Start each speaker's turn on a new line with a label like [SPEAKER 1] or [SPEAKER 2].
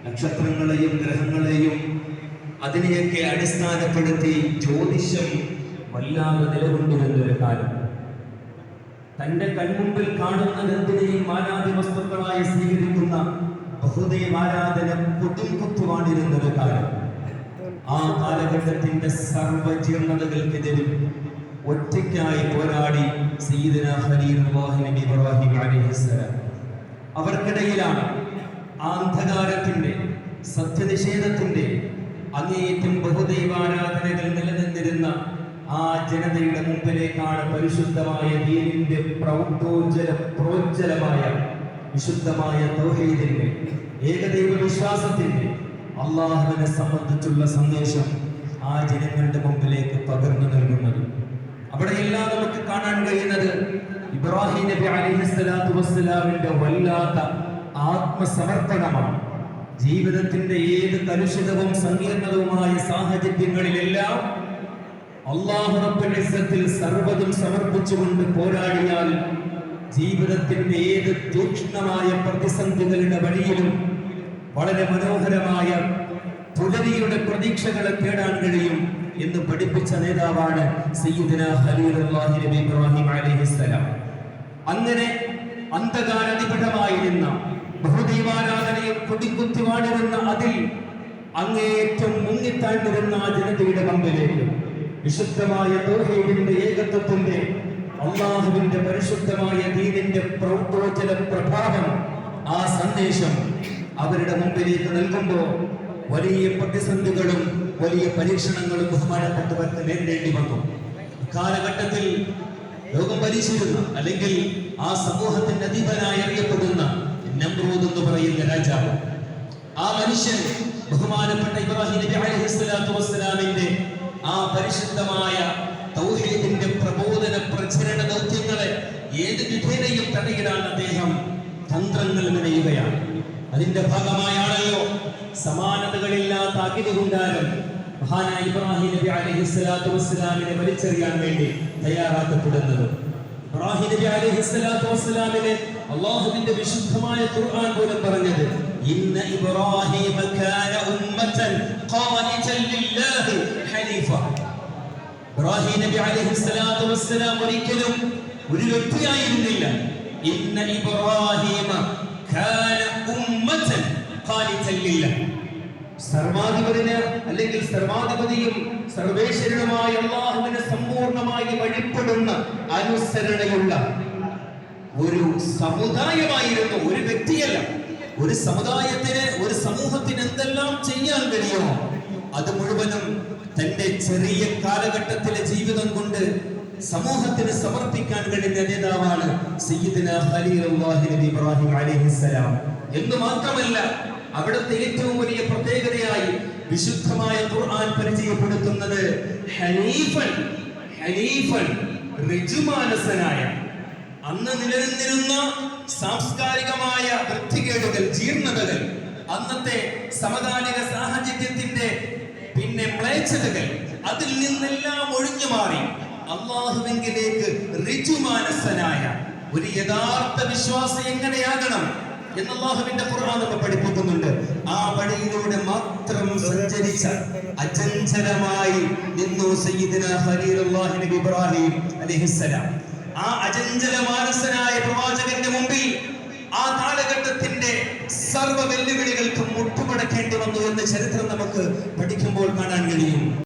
[SPEAKER 1] നക്ഷത്രങ്ങളെയും ഗ്രഹങ്ങളെയും അതിനെയൊക്കെ അടിസ്ഥാനപ്പെടുത്തി ജ്യോതിഷം വല്ലാതെ നിലകൊണ്ടിരുന്നൊരു കാലം. തന്റെ കൺമുമ്പിൽ കാണുന്നത് എന്തിനേയും ആരാധ്യ വസ്തുക്കളായി സ്വീകരിക്കുന്ന ബഹുദൈവ ആരാധന കൊടുംകുത്തുവാണിരുന്നൊരു കാലം. ആ കാലഘട്ടത്തിന്റെ സർവ്വജീർണതകൾക്കെതിരും ഒറ്റയ്ക്കായി പോരാടി സയ്യിദുനാ ഖലീലുല്ലാഹി നബി ഇബ്രാഹിം അലൈഹിസ്സലാം. അവർക്കിടയിലാണ് ആ അന്ധകാരത്തിന്റെ സത്യനിഷേധത്തിന്റെ അങ്ങേയറ്റം ബഹുദൈവാരാധനകൾ നിലനിന്നിരുന്ന ആ ജനതയുടെ മുമ്പിലേക്കാണ് പരിശുദ്ധമായ ദീനിന്റെ പ്രോജ്വലമായ വിശുദ്ധമായ തൗഹീദിന്റെ ഏകദൈവ വിശ്വാസത്തിന്റെ അള്ളാഹുവിനെ സംബന്ധിച്ചുള്ള സന്ദേശം ആ ജനങ്ങളുടെ മുമ്പിലേക്ക് പകർന്നു നൽകുന്നത്. അവിടെയെല്ലാം നമുക്ക് കാണാൻ കഴിയുന്നത് ഇബ്രാഹിം നബി അലൈഹിസ്സലാത്തു വസ്സലാമിന്റെ വല്ലാത്ത ആത്മസമർപ്പണമാണ്. ജീവിതത്തിന്റെ ഏത് കലുഷിതവും സങ്കീർണതവുമായ സാഹചര്യങ്ങളിലെല്ലാം അല്ലാഹു റബ്ബുൽ ഇസ്സത്തിൽ സർവ്വതും സമർപ്പിച്ചുകൊണ്ട് പോരാടിയാൽ ജീവിതത്തിന്റെ ഏത് തീക്ഷ്ണമായ പ്രതിസന്ധികളുടെ വഴിയിലും വളരെ മനോഹരമായ പുലരിയുടെ പ്രതീക്ഷകളെ തേടാൻ കഴിയും എന്ന് പഠിപ്പിച്ച നേതാവാണ് സയ്യിദുനാ ഖലീലുല്ലാഹി നബി ഇബ്രാഹിം അലൈഹിസ്സലാം. അങ്ങനെ അന്ധകാരനിബിഡമായിരുന്ന ബഹുദൈവാരാധനയെ കൊടികുത്തി വാണിരുന്ന അതിൽ അങ്ങേയറ്റം മുങ്ങിത്താഴ്ന്നിരുന്ന ആ ജനതയുടെ മുമ്പിലേക്ക് വിശുദ്ധമായ തൗഹീദിന്റെ ഏകത്വത്തിന്റെ അല്ലാഹുവിന്റെ പരിശുദ്ധമായ ദീനിന്റെ പ്രോജ്വല പ്രഭാവം ആ സന്ദേശം അവരുടെ മുമ്പിലേക്ക് നൽകുമ്പോൾ വലിയ പ്രതിസന്ധികളും വലിയ പരീക്ഷണങ്ങളും ബഹുമാനപ്പെട്ടവർക്ക് നേരിടേണ്ടി വന്നു. കാലഘട്ടത്തിൽ ലോകം ഭരിച്ചിരുന്ന അല്ലെങ്കിൽ ആ സമൂഹത്തിന്റെ അധീപനായി അറിയപ്പെടുന്ന നമ്രൂദ് എന്ന് പറയുന്ന രാജാവ്, ആ മനുഷ്യൻ ബഹുമാനപ്പെട്ട ഇബ്രാഹിം നബി അലൈഹിസ്സലാത്തു വസ്സലാമിന്റെ ആ പരിശുദ്ധമായ തൗഹീദിന്റെ പ്രബോധന പ്രചരണ ദൗത്യങ്ങളെ ഏത് വിധേനയും തടയിടാൻ അദ്ദേഹം തന്ത്രങ്ങൾ മെനയുകയാണ്. അതിന്റെ ഭാഗമായാണല്ലോ സമാനതകളില്ലാത്ത അഗ്നികുണ്ടാരം മഹാനായ ഇബ്രാഹിം നബി അലൈഹിസ്സലാത്തു വസ്സലാമിനെ വലിച്ചെറിയാൻ വേണ്ടി തയ്യാറാക്കപ്പെടുന്നത്. ഇബ്രാഹിം നബി അലൈഹിസ്സലാത്തു വസ്സലാമിനെ അല്ലാഹുവിന്റെ വിശുദ്ധമായ ഖുർആൻ പോലും പറഞ്ഞത് ഇന്ന ഇബ്രാഹിമ കാന ഉമ്മതൻ ഖാനിതൻ ലില്ലാഹി ഹനീഫ. ഇബ്രാഹിം നബി അലൈഹിസ്സലാത്തു വസ്സലാം ഒരിക്കലും ഒരു വ്യക്തിയായിരുന്നില്ല. ഇന്ന ഇബ്രാഹിമ കാന ഉമ്മതൻ ഖാനിതൻ ലില്ലാഹി. സർവാധിപതിന് അല്ലെങ്കിൽ സർവാധിപതിയും സർവേശ്വരനുമായ അല്ലാഹുവിനെ സമ്പൂർണ്ണമായി വഴിപ്പെടുന്ന അനുസരണയുള്ള ഒരു സമുദായമായിരുന്നു, ഒരു വ്യക്തിയല്ല. ഒരു സമുദായത്തിന്, ഒരു സമൂഹത്തിന് എന്തെല്ലാം ചെയ്യാൻ കഴിയുമോ അത് മുഴുവനും തന്റെ ചെറിയ കാലഘട്ടത്തിലെ ജീവിതം കൊണ്ട് സമൂഹത്തിന് സമർപ്പിക്കാൻ കഴിയുന്ന നേതാവാണ് സയ്യിദുനാ ഖലീലുല്ലാഹി നബി ഇബ്രാഹിം അലൈഹിസ്സലാം. എന്ന് മാത്രമല്ല, അവിടുത്തെ ഏറ്റവും വലിയ പ്രത്യേകതയായി വിശുദ്ധമായ ഖുർആൻ പരിചയപ്പെടുത്തുന്നത് ഹനീഫൻ, ഋജുമാനസനായ, അന്ന് നിലനിന്നിരുന്ന സാംസ്കാരികമായ വൃത്തികേടുകൾ, ജീർണതകൾ, അന്നത്തെ സമകാലിക സാഹചര്യത്തിന്റെ മ്ലേച്ഛതകൾ, അതിൽ നിന്നെല്ലാം ഒഴിഞ്ഞു മാറി അല്ലാഹുവിലേക്ക് ഋജുമാനസനായ ഒരു യഥാർത്ഥ വിശ്വാസി എങ്ങനെയാകണം എന്ന് അല്ലാഹുവിന്റെ ഖുർആൻ നമ്മെ പഠിപ്പിക്കുന്നുണ്ട്. ആ വഴിയിലൂടെ മാത്രം സഞ്ചരിച്ച അചഞ്ചലമായി നിന്നു സയ്യിദുനാ ഖലീലുല്ലാഹി നബി ഇബ്രാഹിം അലൈഹിസ്സലാം. ആ അചഞ്ചല മാനസനായ പ്രവാചകന്റെ മുമ്പിൽ ആ കാലഘട്ടത്തിന്റെ സർവ്വ വെല്ലുവിളികൾക്കും മുട്ടുമടക്കേണ്ടി വന്നു എന്ന് ചരിത്രം നമുക്ക് പഠിക്കാൻ